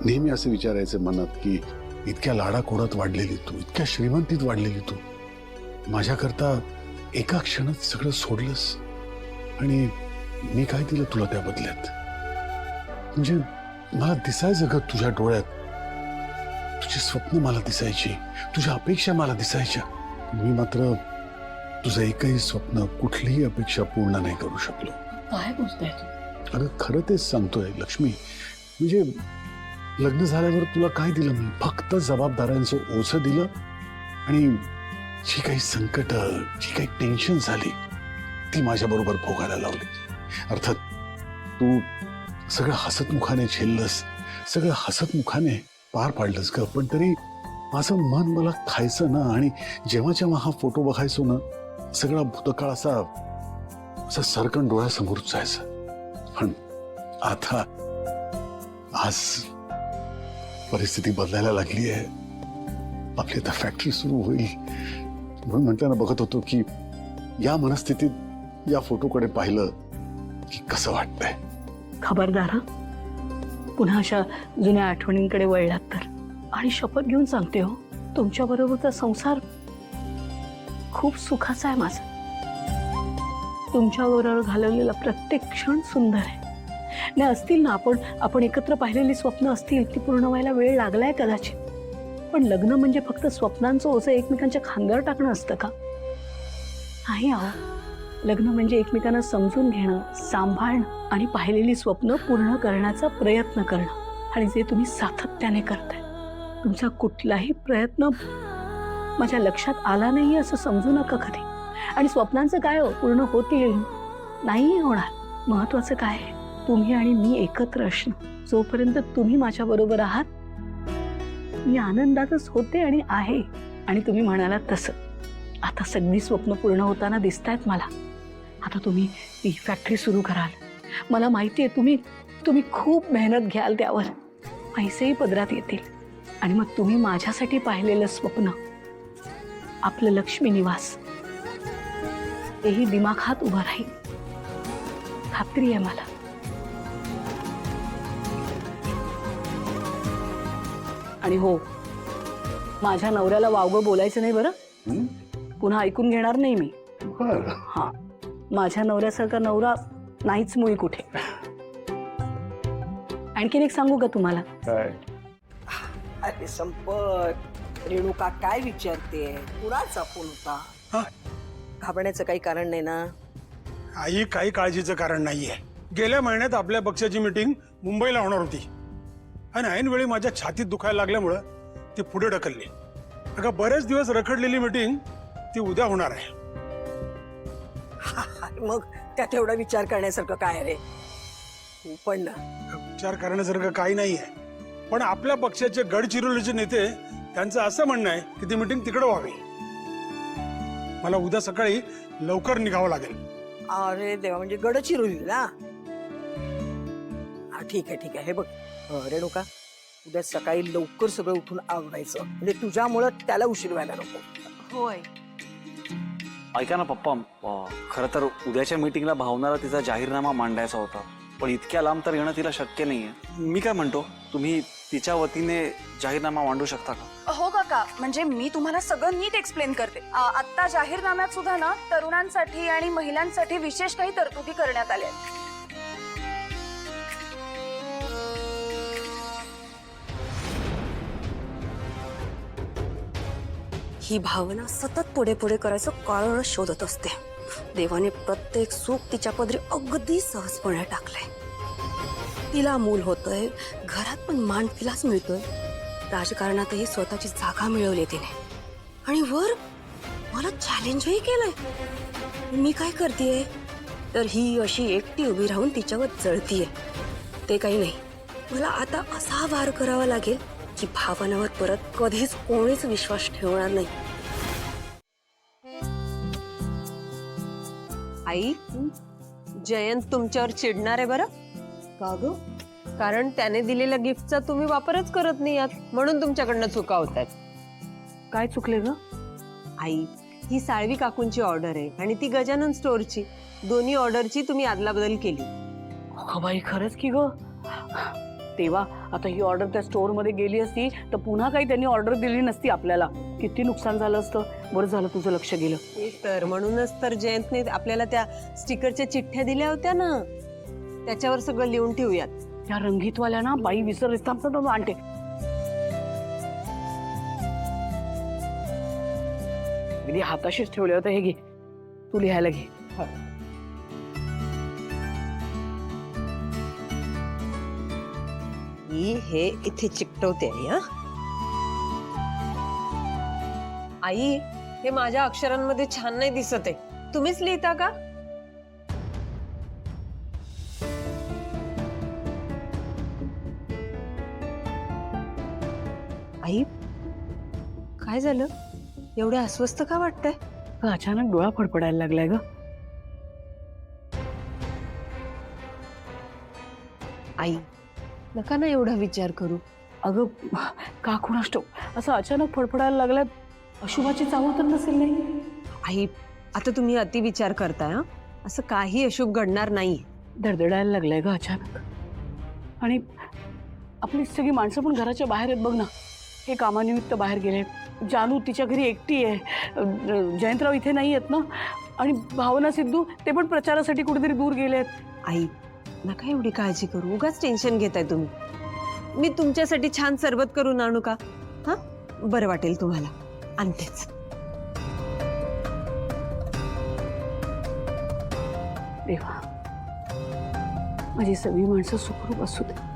नेहमी असे विचारायचे मनात की इतक्या लाडाकोडात वाढलेली तू, इतक्या श्रीमंतीत वाढलेली तू, माझ्याकरता एका क्षणात सगळं सोडलंस आणि मी काय दिलं तुला त्या बदल्यात? म्हणजे मला दिसायचं ग तुझ्या डोळ्यात, तुझी स्वप्न मला दिसायची, तुझ्या अपेक्षा मला दिसायच्या. मी मात्र तुझं एकही स्वप्न, कुठलीही अपेक्षा पूर्ण नाही करू शकलो. काय बोलताय तू? अगं खरं तेच सांगतोय लक्ष्मी. म्हणजे लग्न झाल्यावर तुला काय दिलं मी? फक्त जबाबदाऱ्यांचं ओझं दिलं आणि जी काही संकट, जी काही टेन्शन झाली ती माझ्या बरोबर भोगायला लावली. अर्थात तू सगळं हसतमुखाने झेललंस, सगळं हसतमुखाने पार पाडलंस ग. पण तरी माझं मन मला खायचं ना. आणि जेव्हा जेव्हा हा फोटो बघायचो ना, सगळा भूतकाळ असा सरकन डोळ्यासमोर जायचं. पण आता आज परिस्थिती बदलायला लागली आहे. आपली आता फॅक्टरी सुरू होईल म्हणून म्हटल्यानं बघत होतो की या मनस्थितीत या फोटोकडे पाहिलं की कसं वाटतंय. खबरदार हं. पुन्हा अशा जुन्या आठवणींकडे वळलात तर. आणि शपथ घेऊन सांगते हो, तुमच्या बरोबरचा संसार खूप सुखाचा आहे माझा. तुमच्याबरोबर घालवलेला प्रत्येक क्षण सुंदर आहे. नाही असतील ना, आपण एकत्र पाहिलेली स्वप्न असतील, ती पूर्ण व्हायला वेळ लागलाय कदाचित. पण लग्न म्हणजे फक्त स्वप्नांचं ओझं एकमेकांच्या खांद्यावर टाकणं असतं का? नाही आहो. लग्न म्हणजे एकमेकांना समजून घेणं, सांभाळणं आणि पाहिलेली स्वप्न पूर्ण करण्याचा प्रयत्न करणं. आणि जे तुम्ही सातत्याने करताय, तुमचा कुठलाही प्रयत्न माझ्या लक्षात आला नाही असं समजू नका कधी. आणि स्वप्नांचं काय हो, पूर्ण होतील, नाही होणार. महत्वाचं काय आहे, तुम्ही आणि मी एकत्र असणं. जोपर्यंत तुम्ही माझ्या बरोबर आहात, मी आनंदातच होते आणि आहे. आणि तुम्ही म्हणालात तसं आता सगळी स्वप्न पूर्ण होताना दिसतायत मला. आता तुम्ही ती फॅक्टरी सुरू कराल, मला माहिती आहे. तुम्ही खूप मेहनत घ्याल त्यावर, पैसेही पदरात येतील. आणि मग तुम्ही माझ्यासाठी पाहिलेलं स्वप्न, आपलं लक्ष्मी निवास, तेही दिमाखात उभं राहील. खात्री आहे मला. आणि हो, माझ्या नवऱ्याला वावगं बोलायचं नाही बरं. पुन्हा ऐकून घेणार नाही मी. हा, माझ्या नवऱ्यासारखा नवरा नाहीच मुळी कुठे. आणखीन एक सांगू का तुम्हाला? अरे संपत, रेणुका काय विचारते? कुणाचा फोन होता? घाबरण्याचं काही कारण नाही ना? आई, काही काळजीचं कारण नाहीये. गेल्या महिन्यात आपल्या पक्षाची मीटिंग मुंबईला होणार होती आणि ऐन वेळी माझ्या छातीत दुखायला लागल्यामुळं ती पुढे ढकलली. अगं बरेच दिवस रखडलेली मीटिंग ती उद्या होणार आहे. मग त्यात एवढा विचार करण्यासारखं काय रे? पण ना, विचार करण्यासारखं काही नाहीये. पण आपल्या पक्षाचे गडचिरोलीचे नेते, त्यांचं असं म्हणणं आहे की ती मीटिंग तिकडे व्हावी. मला उद्या सकाळी लवकर निघावं लागेल. अरे देवा, म्हणजे गडचिरोली ना? हा ठीक आहे. हे बघ रेणुका, उद्या सकाळी लवकर सगळं उठून आवडायचं, म्हणजे तुझ्यामुळं त्याला उशीर व्हायला नको. होय. ऐका ना पप्पा, खरं तर उद्याच्या मीटिंगला भावनाला तिचा जाहीरनामा मांडायचा होता, पण इतक्या लांब तर येणं तिला शक्य नाहीये. मी काय म्हणतो, तुम्ही तिच्या वतीने जाहीरनामा मांडू शकता का? हो काका, म्हणजे मी तुम्हाला सगळं नीट एक्सप्लेन करते. आता जाहीरनाम्यात सुद्धा ना तरुणांसाठी आणि महिलांसाठी विशेष काही तरतुदी करण्यात आल्या आहेत. ही भावना सतत पुढे पुढे करायचं कारण शोधत असते. देवाने प्रत्येक सुख तिच्या पदरी अगदी सहजपणे टाकलंय. तिला मूल होतंय, घरात पण मान तिलाच मिळतोय, राजकारणातही स्वतःची जागा मिळवली तिने, आणि वर मला चॅलेंजही केलंय. मी काय करतेय तर ही अशी एकटी उभी राहून तिच्यावर जळतीये. ते काही नाही, मला आता असा वार करावा लागेल की भावनावर परत कधीच कोणीच विश्वास ठेवणार नाही. आई, जयंत तुमच्यावर चिडणार आहे बरं का ग? कारण त्याने दिलेल्या गिफ्टचा तुम्ही वापरच करत नाही आहात, म्हणून तुमच्याकडनं चुका होतात. काय चुकले ग? आई, ही साळवी काकूंची ऑर्डर आहे आणि ती गजानन स्टोअरची. दोन्ही ऑर्डरची तुम्ही आदलाबदल केली. अगं बाई, खरंच की ग. तेव्हा आता ही ऑर्डर त्या स्टोअर मध्ये गेली असती तर पुन्हा काही त्यांनी ऑर्डर दिली नसती आपल्याला. किती नुकसान झालं असतं. बरं झालं तुझं लक्ष गेलं. तर म्हणूनच तर जयंतने आपल्याला त्या स्टिकरच्या चिठ्ठ्या दिल्या होत्या ना, त्याच्यावर सगळं लिहून ठेवूयात. त्या रंगीतवाल्या ना बाई विसरलीस. थांबतात आणते. अगदी हाताशीच ठेवले होते. हे घे, तू लिहायला घे. ही हे इथे चिकटवते आई. हा आई, हे माझ्या अक्षरांमध्ये छान नाही दिसत आहे. तुम्हीच लिहिता का? आई, काय झालं? एवढे अस्वस्थ का वाटतंय? अगं, अचानक डोळा फडफडायला लागलाय ग. आई, नका ना एवढा विचार करू. अगं का कुणास ठाऊक असं अचानक फडफडायला लागलाय. अशुभाची चाहूल तर नसेल नाही? आई, आता तुम्ही अतिविचार करताय. हा, असं काही अशुभ घडणार नाही. धडधडायला लागलाय ग अचानक. आणि आपली सगळी माणसं पण घराच्या बाहेर आहेत बघ ना. हे कामानिमित्त बाहेर गेले. जानू तिच्या घरी एकटी आहे. जयंतराव इथे नाही आहेत ना. आणि भावना सिद्धू ते पण प्रचारासाठी कुठेतरी दूर गेले आहेत. आई, नका एवढी काळजी करू. उगाच टेन्शन घेताय तुम्ही. मी तुमच्यासाठी छान सरबत करून आणू का? हा, बरं वाटेल तुम्हाला. आणतेच. देवा, माझी सगळी माणसं सुखरूप असू दे.